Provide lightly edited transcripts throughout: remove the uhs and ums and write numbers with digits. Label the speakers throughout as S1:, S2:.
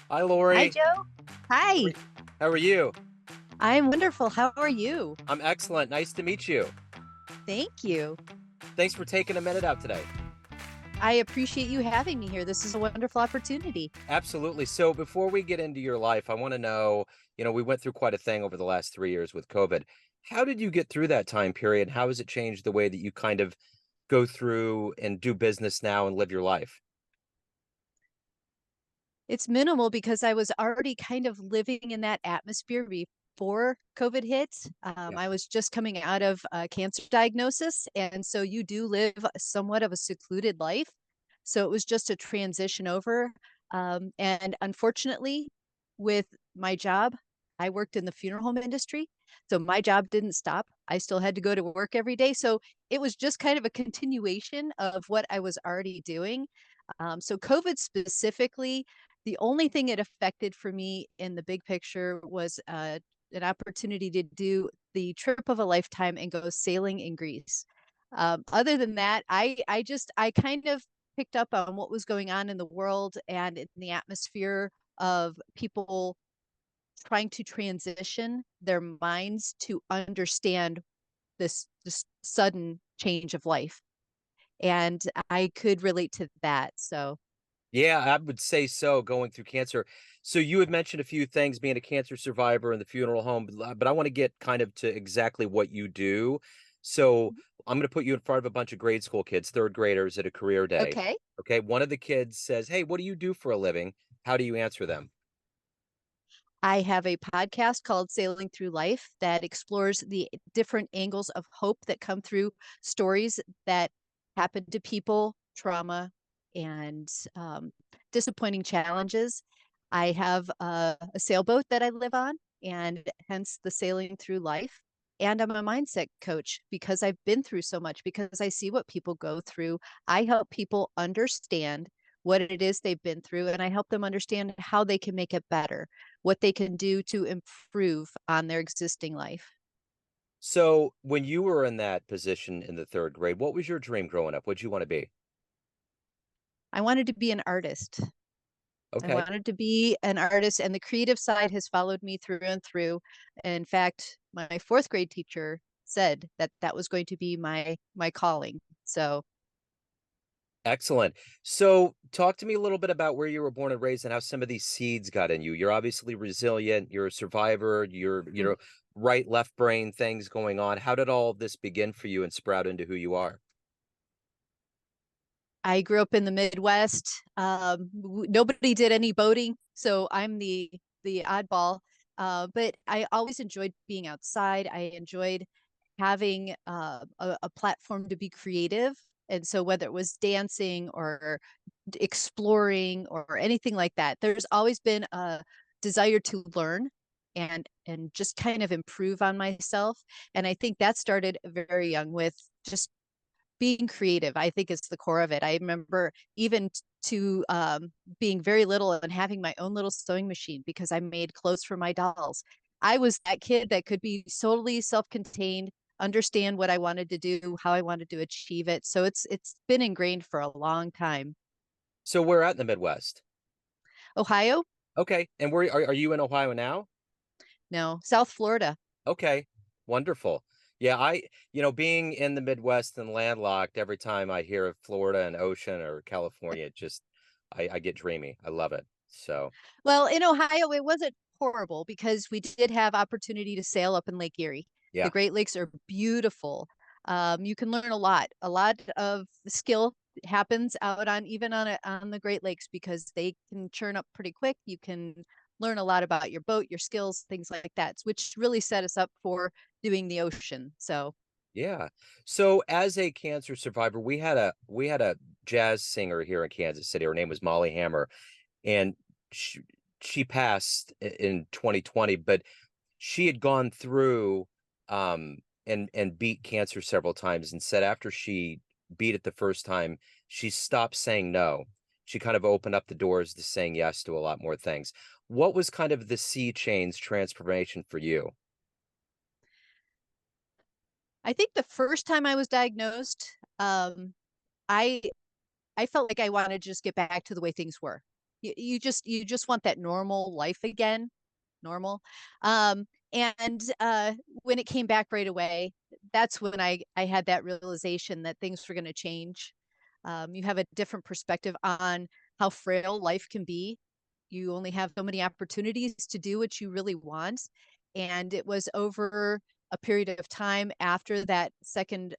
S1: Hi,
S2: Hi,
S1: Lori.
S2: Joe.
S1: How are,
S2: Hi.
S1: how are you?
S2: I'm wonderful. How are you?
S1: I'm excellent. Nice to meet you.
S2: Thank you.
S1: Thanks for taking a minute out today.
S2: I appreciate you having me here. This is a wonderful opportunity.
S1: Absolutely. So, before we get into your life, I want to know, we went through quite a thing over the last 3 years with COVID. How did you get through that time period? How has it changed the way that you kind of go through and do business now and live your life?
S2: It's minimal because I was already kind of living in that atmosphere before COVID hit.
S1: Yeah.
S2: I was just coming out of a cancer diagnosis. And so you do live somewhat of a secluded life. So it was just a transition over. And unfortunately, with my job, I worked in the funeral home industry. So my job didn't stop. I still had to go to work every day. So it was just kind of a continuation of what I was already doing. So COVID specifically, the only thing it affected for me in the big picture was an opportunity to do the trip of a lifetime and go sailing in Greece. Other than that, I kind of picked up on what was going on in the world and in the atmosphere of people trying to transition their minds to understand this sudden change of life. And I could relate to that. So
S1: Yeah, I would say so, going through cancer. So you had mentioned a few things, being a cancer survivor in the funeral home, but I want to get kind of to exactly what you do. So I'm going to put you in front of a bunch of grade school kids, third graders at a career day.
S2: okay.
S1: Okay. One of the kids says, "Hey, what do you do for a living?" How do you answer them?
S2: I have a podcast called Sailing Through Life that explores the different angles of hope that come through stories that happen to people, trauma, and disappointing challenges. I have a sailboat that I live on, and hence the Sailing Through Life. And I'm a mindset coach because I've been through so much, because I see what people go through. I help people understand what it is they've been through, and I help them understand how they can make it better, what they can do to improve on their existing life.
S1: So when you were in that position in the third grade, what was your dream growing up? What'd you want to be?
S2: I wanted to be an artist. I
S1: Okay.
S2: wanted to be an artist, and the creative side has followed me through and through. In fact, my fourth grade teacher said that that was going to be my calling. So
S1: Excellent. So, talk to me a little bit about where you were born and raised and how some of these seeds got in you. You're obviously resilient, you're a survivor, right, left brain things going on. How did all of this begin for you and sprout into who you are?
S2: I grew up in the Midwest. Nobody did any boating, so I'm the oddball. But I always enjoyed being outside. I enjoyed having a platform to be creative, and so whether it was dancing or exploring or anything like that, there's always been a desire to learn and just kind of improve on myself. And I think that started very young with just being creative. I think is the core of it. I remember even to being very little and having my own little sewing machine because I made clothes for my dolls. I was that kid that could be solely self-contained, understand what I wanted to do, how I wanted to achieve it. So it's been ingrained for a long time.
S1: So, we're at in the Midwest.
S2: Ohio?
S1: Okay. And where are you in Ohio now?
S2: No, South Florida.
S1: Okay. Wonderful. Yeah, being in the Midwest and landlocked, every time I hear of Florida and ocean or California, I get dreamy. I love it. So,
S2: Well, in Ohio, it wasn't horrible because we did have opportunity to sail up in Lake Erie. The
S1: yeah.
S2: Great Lakes are beautiful. You can learn a lot. A lot of skill happens out on even on the Great Lakes because they can churn up pretty quick. You can learn a lot about your boat, your skills, things like that, which really set us up for doing the ocean. So
S1: Yeah. So as a cancer survivor, we had a jazz singer here in Kansas City. Her name was Molly Hammer, and she she passed in 2020, but she had gone through and beat cancer several times and said after she beat it the first time, she stopped saying no. She kind of opened up the doors to saying yes to a lot more things. What was kind of the sea change transformation for you?
S2: I think the first time I was diagnosed, I I felt like I wanted to just get back to the way things were. you just want that normal life again, normal. And when it came back right away, that's when I had that realization that things were going to change. You have a different perspective on how frail life can be. You only have so many opportunities to do what you really want. And it was over a period of time after that second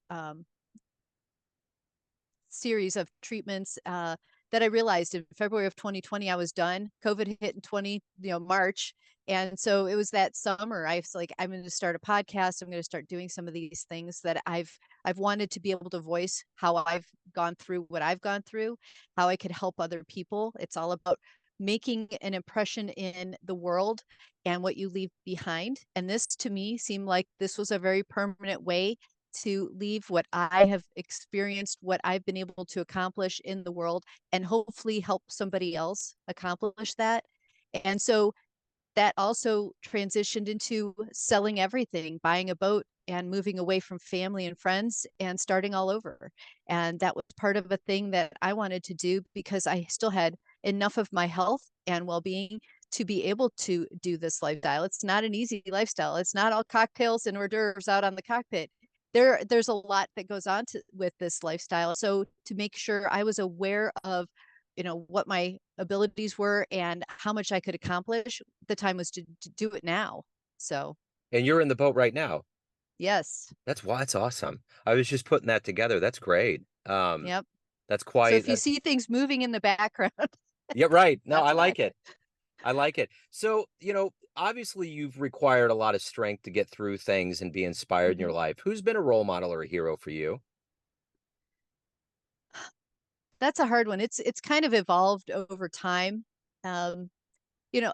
S2: series of treatments that I realized in February of 2020 I was done. COVID hit in March, and so it was that summer. I was like, I'm going to start a podcast. I'm going to start doing some of these things that I've wanted to be able to voice how I've gone through what I've gone through, how I could help other people. It's all about making an impression in the world and what you leave behind. And this to me seemed like this was a very permanent way to leave what I have experienced, what I've been able to accomplish in the world, and hopefully help somebody else accomplish that. And so that also transitioned into selling everything, buying a boat and moving away from family and friends and starting all over. And that was part of a thing that I wanted to do because I still had enough of my health and well-being to be able to do this lifestyle. It's not an easy lifestyle. It's not all cocktails and hors d'oeuvres out on the cockpit. There's a lot that goes on with this lifestyle. So to make sure I was aware of what my abilities were and how much I could accomplish, the time was to do it now. So
S1: And you're in the boat right now.
S2: yes.
S1: That's why it's awesome. I was just putting that together. That's great.
S2: Yep.
S1: That's
S2: So
S1: quite
S2: if you see things moving in the background,
S1: yeah, right. No, I
S2: that's why.
S1: like it. I like it. So, obviously you've required a lot of strength to get through things and be inspired in your
S2: Mhm.
S1: life. Who's been a role model or a hero for you?
S2: That's a hard one. It's kind of evolved over time. Um,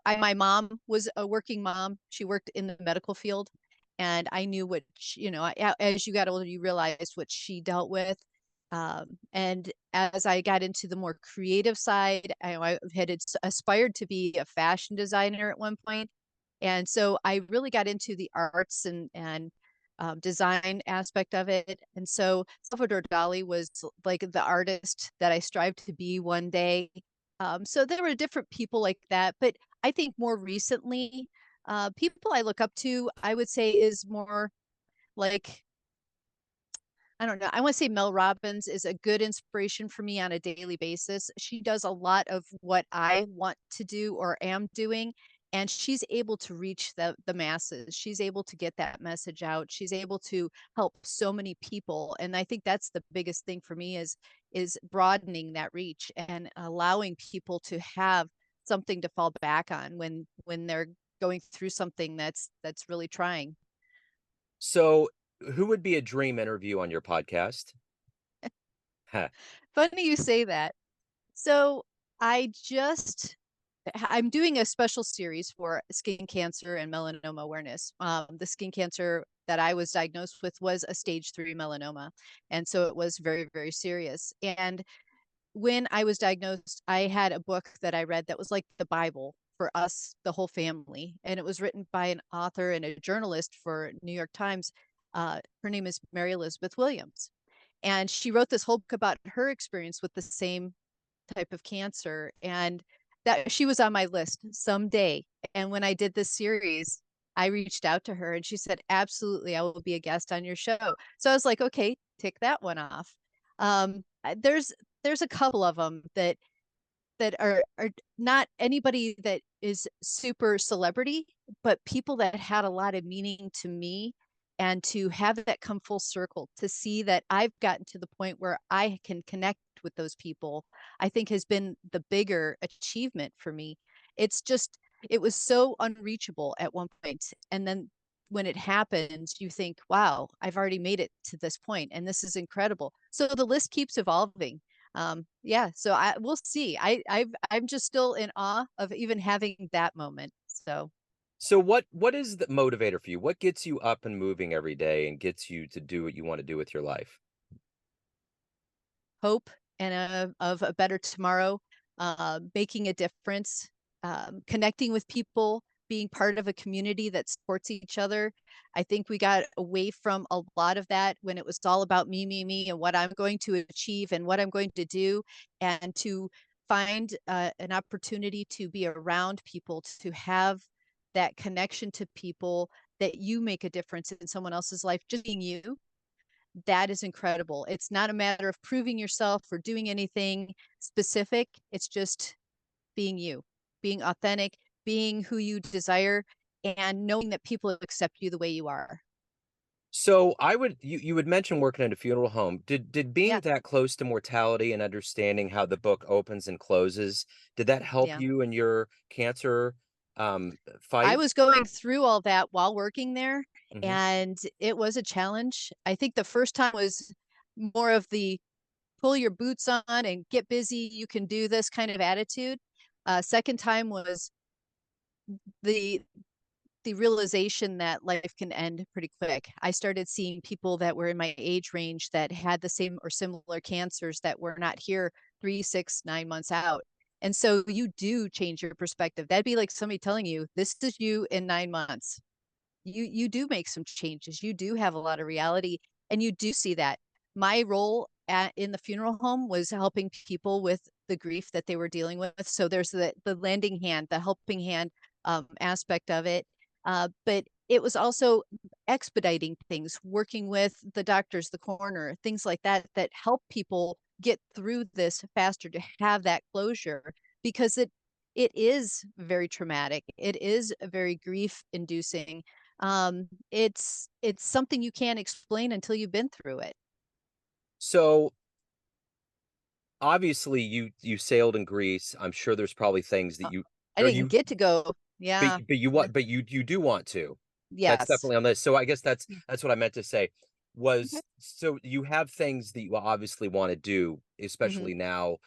S2: my mom was a working mom. She worked in the medical field, and I knew what as you got older, you realized what she dealt with. And as I got into the more creative side, I had aspired to be a fashion designer at one point, and so I really got into the arts and design aspect of it. And so Salvador Dali was like the artist that I strived to be one day. So there were different people like that, but I think more recently, people I look up to, I would say, is more like, I don't know. I want to say Mel Robbins is a good inspiration for me on a daily basis. She does a lot of what I want to do or am doing, and she's able to reach the masses. She's able to get that message out. She's able to help so many people, and I think that's the biggest thing for me is broadening that reach and allowing people to have something to fall back on when they're going through something that's really trying.
S1: So, who would be a dream interview on your podcast? Huh.
S2: Funny you say that. So I'm doing a special series for skin cancer and melanoma awareness. The skin cancer that I was diagnosed with was a stage 3 melanoma. And so it was very, very serious. And when I was diagnosed, I had a book that I read that was like the Bible for us, the whole family. And it was written by an author and a journalist for New York Times. Her name is Mary Elizabeth Williams. And she wrote this whole book about her experience with the same type of cancer, and that she was on my list someday. And when I did this series, I reached out to her and she said, absolutely, I will be a guest on your show. So I was like, okay, tick that one off. There's a couple of them that are not anybody that is super celebrity, but people that had a lot of meaning to me, and to have that come full circle, to see that I've gotten to the point where I can connect with those people, I think has been the bigger achievement for me. It's just, it was so unreachable at one point. And then when it happens, you think, wow, I've already made it to this point and this is incredible. So the list keeps evolving. Yeah, so we'll see. I'm just still in awe of even having that moment. So
S1: So, what is the motivator for you? What gets you up and moving every day and gets you to do what you want to do with your life?
S2: hope and of a better tomorrow, making a difference, connecting with people, being part of a community that supports each other. I think we got away from a lot of that when it was all about me, and what I'm going to achieve and what I'm going to do, and to find an opportunity to be around people, to have that connection to people, that you make a difference in someone else's life, just being you, that is incredible. It's not a matter of proving yourself or doing anything specific. It's just being you, being authentic, being who you desire, and knowing that people accept you the way you are.
S1: So you would mention working in a funeral home. Did being
S2: Yeah,
S1: that close to mortality and understanding how the book opens and closes, did that help
S2: yeah.
S1: you in your cancer
S2: I
S1: fight?
S2: was going through all that while working there,
S1: Hmm.
S2: and it was a challenge. I think the first time was more of the pull your boots on and get busy, you can do this kind of attitude. Second time was the the realization that life can end pretty quick. I started seeing people that were in my age range that had the same or similar cancers that were not here 3, 6, 9 months out. And so you do change your perspective. That'd be like somebody telling you, this is you in 9 months. You do make some changes. You do have a lot of reality, and you do see that. My role in the funeral home was helping people with the grief that they were dealing with. So there's the lending hand, the helping hand aspect of it. But it was also expediting things, working with the doctors, the coroner, things like that, that help people get through this faster to have that closure, because it is very traumatic. It is very grief inducing. It's something you can't explain until you've been through it.
S1: So obviously you sailed in Greece. I'm sure there's probably things that
S2: Uh,
S1: you
S2: I
S1: or
S2: didn't
S1: you
S2: get to go. Yeah.
S1: but you want but you do want to. That's
S2: Yes.
S1: definitely on this. So I guess
S2: Yeah.
S1: that's what I meant to say
S2: Okay.
S1: was so you have things that you obviously want to do,
S2: Hmm.
S1: especially now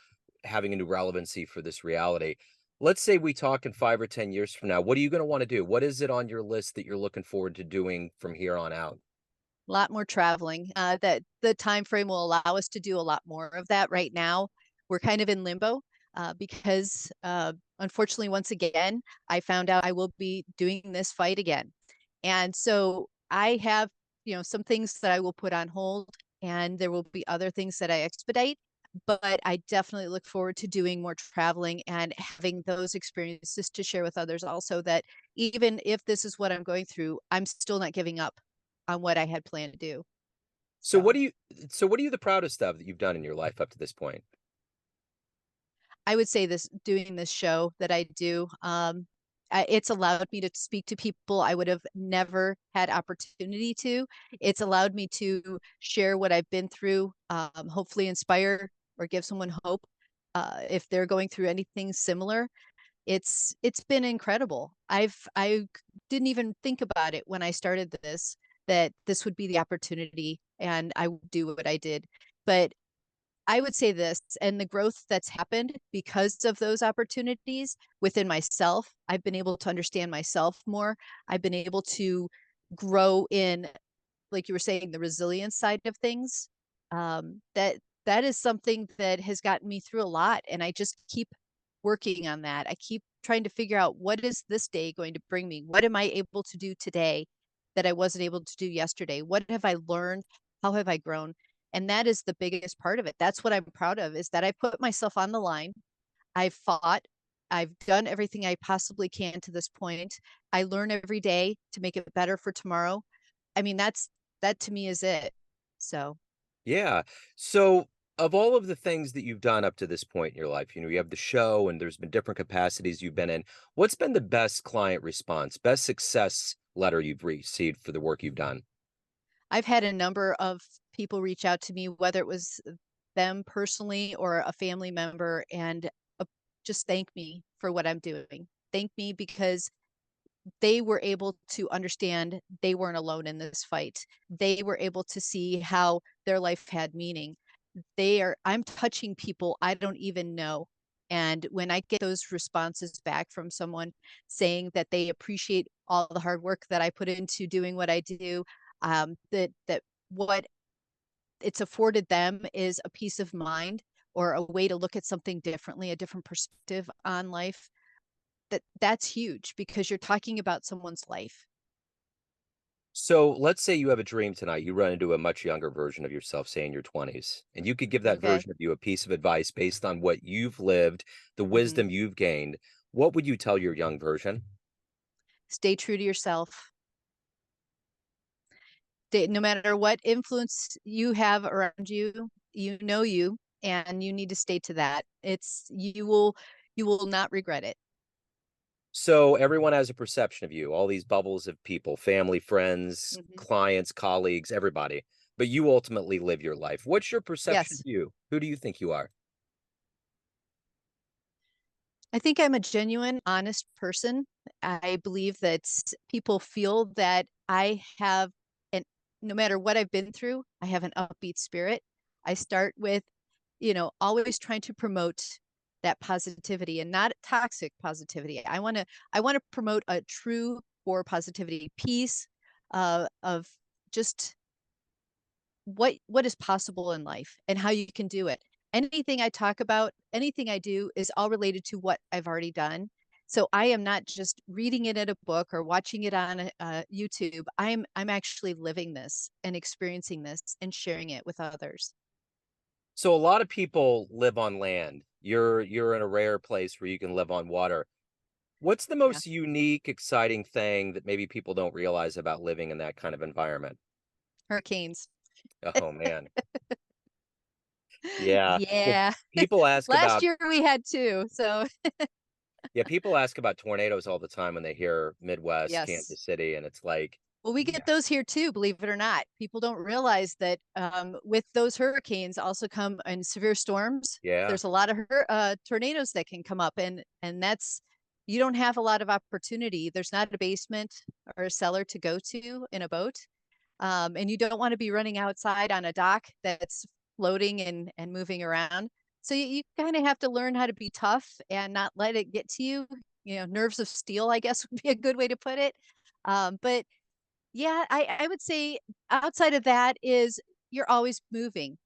S1: having a new relevancy for this reality. Let's say we talk in 5 or 10 years from now. What are you going to want to do? What is it on your list that you're looking forward to doing from here on out?
S2: A lot more traveling. That the time frame will allow us to do a lot more of that. Right now, we're kind of in limbo because, unfortunately, once again, I found out I will be doing this fight again, and so I have, some things that I will put on hold, and there will be other things that I expedite. But I definitely look forward to doing more traveling and having those experiences to share with others also, that even if this is what I'm going through, I'm still not giving up on what I had planned to do.
S1: So
S2: So
S1: what are you the proudest of that you've done in your life up to this point?
S2: I would say this, doing this show that I do, it's allowed me to speak to people I would have never had opportunity to. It's allowed me to share what I've been through, hopefully inspire or give someone hope if they're going through anything similar. It's been incredible. I didn't even think about it when I started this, that this would be the opportunity and I would do what I did. But I would say this, and the growth that's happened because of those opportunities within myself, I've been able to understand myself more. I've been able to grow in, like you were saying, the resilience side of things. That is something that has gotten me through a lot, and I just keep working on that. I keep trying to figure out, what is this day going to bring me? What am I able to do today that I wasn't able to do yesterday? What have I learned? How have I grown? And that is the biggest part of it. That's what I'm proud of, is that I put myself on the line. I've fought. I've done everything I possibly can to this point. I learn every day to make it better for tomorrow. I mean, that to me is it. So
S1: Yeah. So, of all of the things that you've done up to this point in your life, you have the show and there's been different capacities you've been in. What's been the best client response, best success letter you've received for the work you've done?
S2: I've had a number of people reach out to me, whether it was them personally or a family member, and just thank me for what I'm doing. Thank me because they were able to understand they weren't alone in this fight. They were able to see how their life had meaning. I'm touching people I don't even know. And when I get those responses back from someone saying that they appreciate all the hard work that I put into doing what I do, that what it's afforded them is a peace of mind or a way to look at something differently, a different perspective on life, that's huge, because you're talking about someone's life.
S1: So let's say you have a dream tonight. You run into a much younger version of yourself, say in your 20s, and you could give that
S2: Okay.
S1: version of you a piece of advice based on what you've lived, the
S2: Hmm.
S1: wisdom you've gained. What would you tell your young version?
S2: Stay true to yourself. No matter what influence you have around you, you, and you need to stay to that. You will not regret it.
S1: So everyone has a perception of you, all these bubbles of people, family, friends,
S2: Hmm.
S1: clients, colleagues, everybody. But you ultimately live your life. What's your perception of
S2: Yes.
S1: you? Who do you think you are?
S2: I think I'm a genuine, honest person. I believe that people feel that I have an no matter what I've been through, I have an upbeat spirit. I start with, always trying to promote that positivity and not toxic positivity. I want to promote a true core positivity, peace, of just what is possible in life and how you can do it. Anything I talk about, anything I do is all related to what I've already done. So I am not just reading it in a book or watching it on YouTube. I'm actually living this and experiencing this and sharing it with others.
S1: So a lot of people live on land. You're in a rare place where you can live on water. What's the
S2: Yeah.
S1: most unique, exciting thing that maybe people don't realize about living in that kind of environment?
S2: Hurricanes.
S1: Oh man. Yeah. Well,
S2: Yeah.
S1: people ask
S2: Last
S1: about
S2: year we had two. So
S1: yeah, people ask about tornadoes all the time when they hear Midwest,
S2: yes.
S1: Kansas City, and it's like,
S2: Well, we get
S1: yeah,
S2: those here too, believe it or not. People don't realize that with those hurricanes also come and severe storms.
S1: yeah.
S2: There's a lot of tornadoes that can come up, and that's you don't have a lot of opportunity. There's not a basement or a cellar to go to in a boat, and you don't want to be running outside on a dock that's floating and moving around. So you kind of have to learn how to be tough and not let it get to you. Nerves of steel, I guess, would be a good way to put it. But yeah, I would say outside of that is you're always moving.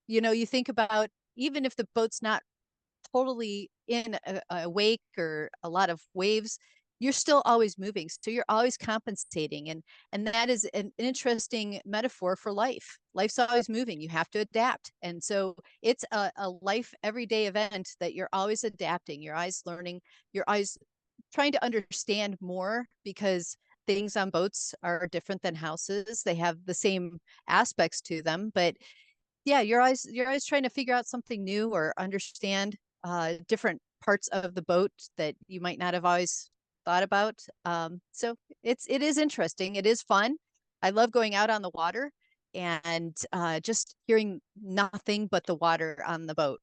S2: You think about even if the boat's not totally in a wake or a lot of waves, you're still always moving. So you're always compensating. And that is an interesting metaphor for life. Life's always moving. You have to adapt. And so it's a life everyday event that you're always adapting. You're always learning. You're always trying to understand more because things on boats are different than houses. They have the same aspects to them, but yeah, you're always trying to figure out something new or understand different parts of the boat that you might not have always thought about. So it is interesting. It is fun. I love going out on the water and just hearing nothing but the water on the boat.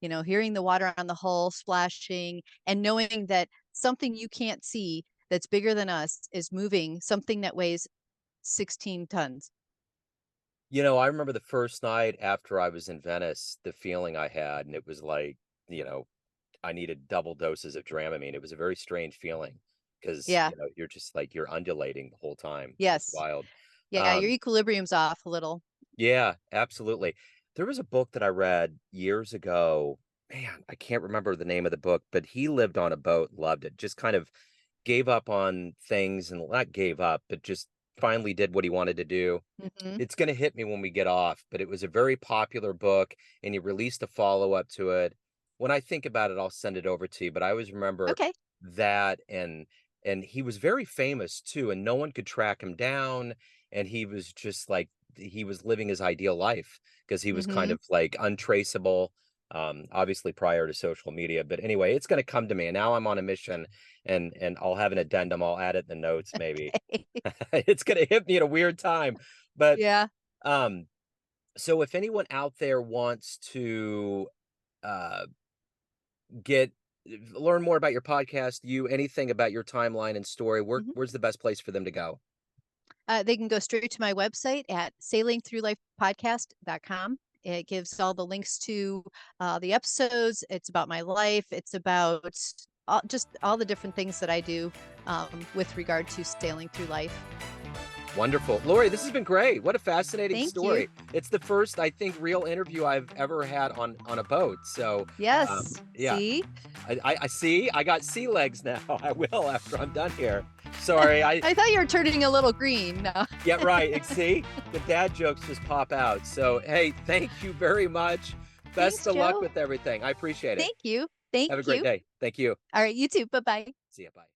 S2: Hearing the water on the hull splashing and knowing that something you can't see that's bigger than us is moving something that weighs 16 tons.
S1: I remember the first night after I was in Venice, the feeling I had, and it was like, you know, I needed double doses of Dramamine. It was a very strange feeling because,
S2: Yeah.
S1: you're just like you're undulating the whole time. It was
S2: Yes.
S1: wild.
S2: Yeah, your
S1: Um,
S2: equilibrium's off a little.
S1: yeah, absolutely. There was a book that I read years ago. Man, I can't remember the name of the book, but he lived on a boat, loved it, just kind of gave up on things and not gave up, but just finally did what he wanted to do.
S2: Hmm.
S1: It's going to hit me when we get off, but it was a very popular book and he released a follow-up to it. When I think about it, I'll send it over to you, but I always remember
S2: Okay.
S1: that and he was very famous too and no one could track him down and he was just like he was living his ideal life because he was kind
S2: Hmm.
S1: of like untraceable obviously prior to social media but anyway it's going to come to me and now I'm on a mission and I'll have an addendum I'll add it in the notes maybe it's going to hit me at a weird time but
S2: Yeah.
S1: um so if anyone out there wants to uh get learn more about your podcast, you anything about your timeline and story,
S2: Hmm.
S1: where's the best place for them to go?
S2: They can go straight to my website at sailingthroughlifepodcast.com. It gives all the links to the episodes. It's about my life. It's about just all the different things that I do with regard to sailing through life.
S1: Wonderful. Lori, this has been great. What a fascinating
S2: Thank you.
S1: story. It's the first, I think, real interview I've ever had on a boat. So,
S2: Yes.
S1: yeah,
S2: See?
S1: I see. I got sea legs now. I will after I'm done here. sorry.
S2: I thought you were turning a little green. No.
S1: Yeah, right. See, the dad jokes just pop out. So, hey, thank you very much. Best
S2: Thanks,
S1: of luck
S2: Joe.
S1: with everything. I appreciate it.
S2: Thank you. Thank
S1: Have a great
S2: you.
S1: day. Thank you.
S2: All right, you too. Bye-bye.
S1: See you. Bye.